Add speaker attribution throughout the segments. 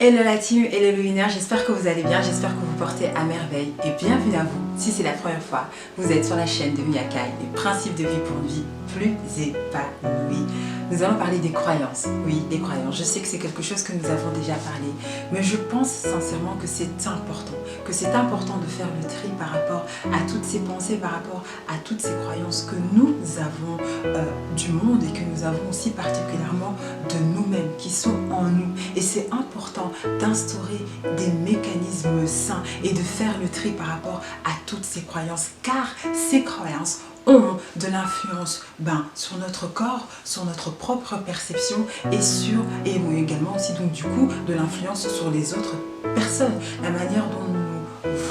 Speaker 1: Hello la team, hello le winner, j'espère que vous allez bien, j'espère que vous portez à merveille et bienvenue à vous. Si c'est la première fois, vous êtes sur la chaîne de Mia Kai, les principes de vie pour une vie plus épanouie. Nous allons parler des croyances, oui, des croyances. Je sais que c'est quelque chose que nous avons déjà parlé, mais je pense sincèrement que c'est important de faire le tri par rapport à toutes ces pensées, par rapport à toutes ces croyances que nous avons du monde et que nous avons aussi particulièrement de nous-mêmes, qui sont en nous. Et c'est important d'instaurer des mécanismes sains et de faire le tri par rapport à toutes ces croyances, car ces croyances ont de l'influence sur notre corps, sur notre propre perception et également aussi donc du coup de l'influence sur les autres personnes. La manière dont nous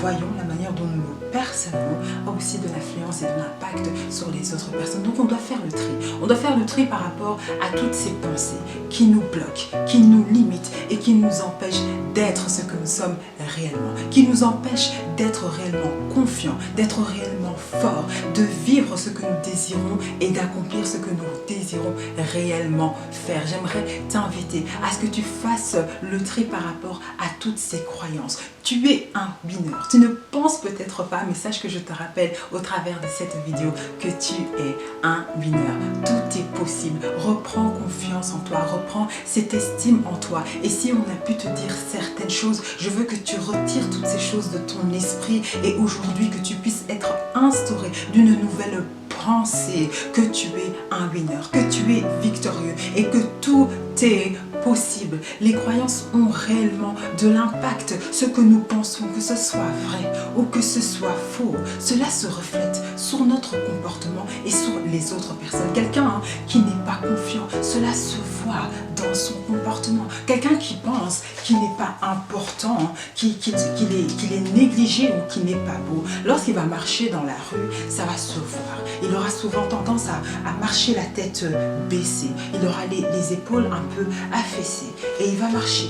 Speaker 1: voyons, la manière dont nous percevons a aussi de l'influence et de l'impact sur les autres personnes. Donc on doit faire le tri. On doit faire le tri par rapport à toutes ces pensées qui nous bloquent, qui nous limitent et qui nous empêchent d'être ce que nous sommes réellement, qui nous empêchent d'être réellement confiants, d'être réellement forts, de vivre ce que nous désirons et d'accomplir ce que nous désirons réellement faire. J'aimerais t'inviter à ce que tu fasses le tri par rapport à toutes ces croyances. Tu es un winner. Tu ne penses peut-être pas, mais sache que je te rappelle au travers de cette vidéo que tu es un winner. Tout est possible. Reprends confiance en toi, reprends cette estime en toi. Et si on a pu te dire certaines choses, je veux que tu retires toutes ces choses de ton esprit et aujourd'hui que tu puisses être instauré d'une nouvelle pensée, que tu es un winner, que tu es victorieux et que tout est possible. Les croyances ont réellement de l'impact. Ce que nous pensons, que ce soit vrai ou que ce soit faux, cela se reflète sur notre comportement et sur les autres personnes. Quelqu'un qui n'est pas confiant, cela se voit dans son comportement. Quelqu'un qui pense qu'il n'est pas important, qu'il est négligé ou qu'il n'est pas beau, lorsqu'il va marcher dans la rue, ça va se voir. Il aura souvent tendance à marcher la tête baissée. Il aura les épaules un peu affaissées. Et il va marcher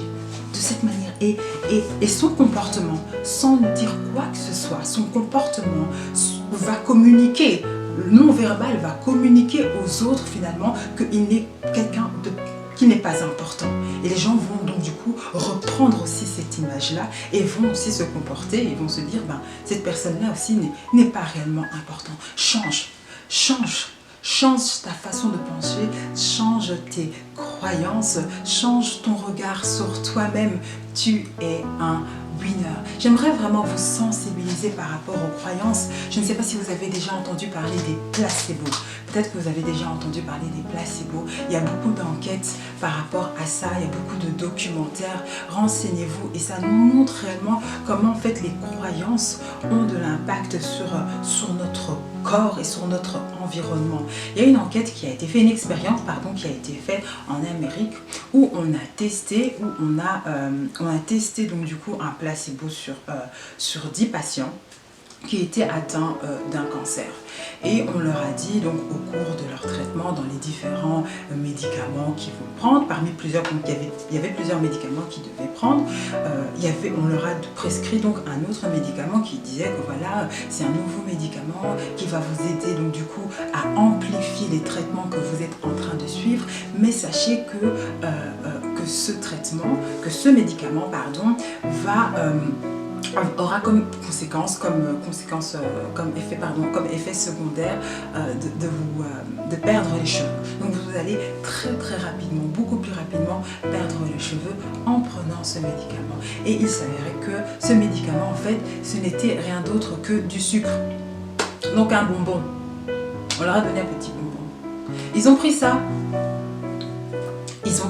Speaker 1: de cette manière. Et son comportement, sans dire quoi que ce soit, son comportement va communiquer. Le non-verbal va communiquer aux autres finalement qu'il est quelqu'un qui n'est pas important. Et les gens vont donc du coup reprendre aussi cette image-là et vont aussi se comporter et vont se dire, cette personne-là aussi n'est pas réellement important. Change ta façon de penser, change tes croyances, change ton regard sur toi-même. Tu es un winner. J'aimerais vraiment vous sensibiliser par rapport aux croyances. Je ne sais pas si vous avez déjà entendu parler des placebos. Peut-être que vous avez déjà entendu parler des placebos. Il y a beaucoup d'enquêtes par rapport à ça. Il y a beaucoup de documentaires. Renseignez-vous et ça nous montre réellement comment en fait les croyances ont de l'impact sur notre corps et sur notre environnement. Il y a une enquête qui a été faite, une expérience qui a été faite en Amérique où on a testé, donc du coup un placebo sur 10 patients qui étaient atteints d'un cancer. Et on leur a dit donc au cours de leur traitement, dans les différents médicaments qu'ils vont prendre, parmi plusieurs, donc il y avait plusieurs médicaments qu'ils devaient prendre, on leur a prescrit donc un autre médicament qui disait que voilà, c'est un nouveau médicament qui va vous aider donc du coup à amplifier les traitements que vous êtes en train de suivre, mais sachez que ce médicament aura comme effet secondaire de perdre les cheveux. Donc vous allez très rapidement, beaucoup plus rapidement perdre les cheveux en prenant ce médicament. Et il s'avérait que ce médicament en fait ce n'était rien d'autre que du sucre. Donc un bonbon. On leur a donné un petit bonbon. Ils ont pris ça. Ils ont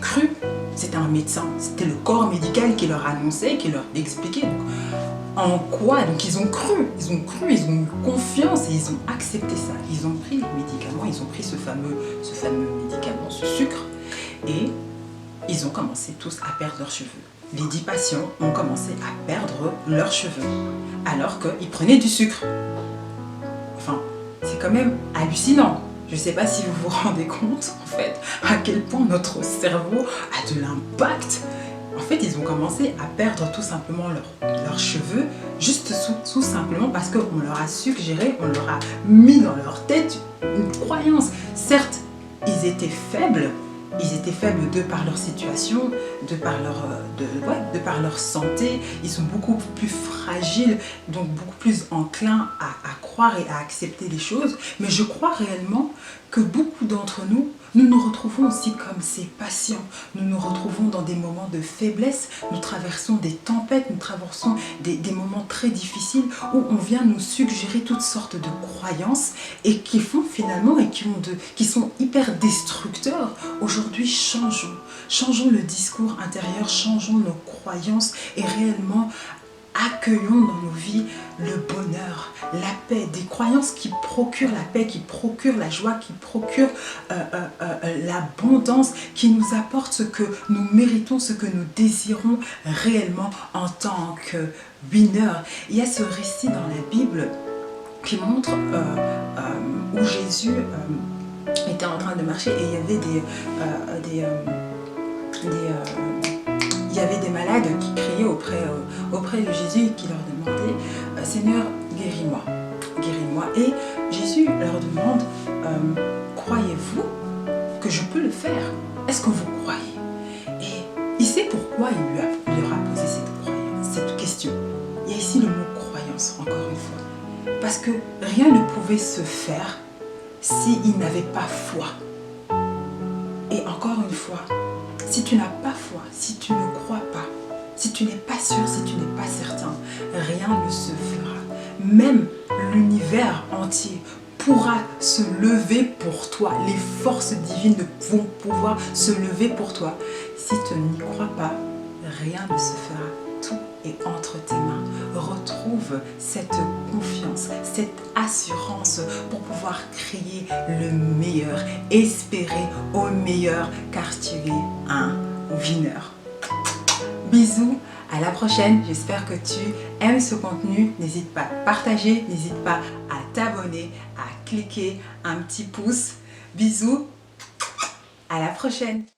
Speaker 1: cru. C'était un médecin, c'était le corps médical qui leur annonçait, qui leur expliquait donc, en quoi. Donc ils ont cru, ils ont eu confiance et ils ont accepté ça. Ils ont pris les médicaments, ils ont pris ce fameux médicament, ce sucre, et ils ont commencé tous à perdre leurs cheveux. Les 10 patients ont commencé à perdre leurs cheveux alors qu'ils prenaient du sucre. Enfin, c'est quand même hallucinant. Je ne sais pas si vous vous rendez compte, en fait, à quel point notre cerveau a de l'impact. En fait, ils ont commencé à perdre tout simplement leurs cheveux, juste tout simplement parce qu'on leur a suggéré, on leur a mis dans leur tête une croyance. Certes, ils étaient faibles de par leur situation, de par leur santé, ils sont beaucoup plus fragiles, donc beaucoup plus enclins à croire et à accepter les choses. Mais je crois réellement que beaucoup d'entre nous, nous nous retrouvons aussi comme ces patients. Nous nous retrouvons dans des moments de faiblesse, nous traversons des tempêtes, nous traversons des moments très difficiles où on vient nous suggérer toutes sortes de croyances et qui font finalement et qui sont hyper destructeurs. Aujourd'hui, changeons le discours intérieur, changeons nos croyances et réellement accueillons dans nos vies le bonheur, la paix, des croyances qui procurent la paix, qui procurent la joie, qui procurent l'abondance, qui nous apportent ce que nous méritons, ce que nous désirons réellement en tant que winner. Il y a ce récit dans la Bible qui montre où Jésus était en train de marcher et il y avait il y avait des malades qui criaient auprès de Jésus et qui leur demandaient « Seigneur, guéris-moi, guéris-moi ». Et Jésus leur demande « Croyez-vous que je peux le faire? Est-ce que vous croyez ?» Et il sait pourquoi il lui aura posé cette question. Il y a ici le mot « croyance » encore une fois. Parce que rien ne pouvait se faire s'il n'avait pas foi. Et encore une fois, si tu n'as pas foi, si tu ne crois pas, si tu n'es pas sûr, si tu n'es pas certain, rien ne se fera. Même l'univers entier pourra se lever pour toi. Les forces divines vont pouvoir se lever pour toi. Si tu n'y crois pas, rien ne se fera. Tout est entre tes mains. Retrouve cette confiance, cette assurance pour pouvoir créer le meilleur, espérer au meilleur, car tu es un winner. Bisous, à la prochaine. J'espère que tu aimes ce contenu. N'hésite pas à partager, n'hésite pas à t'abonner, à cliquer un petit pouce. Bisous, à la prochaine.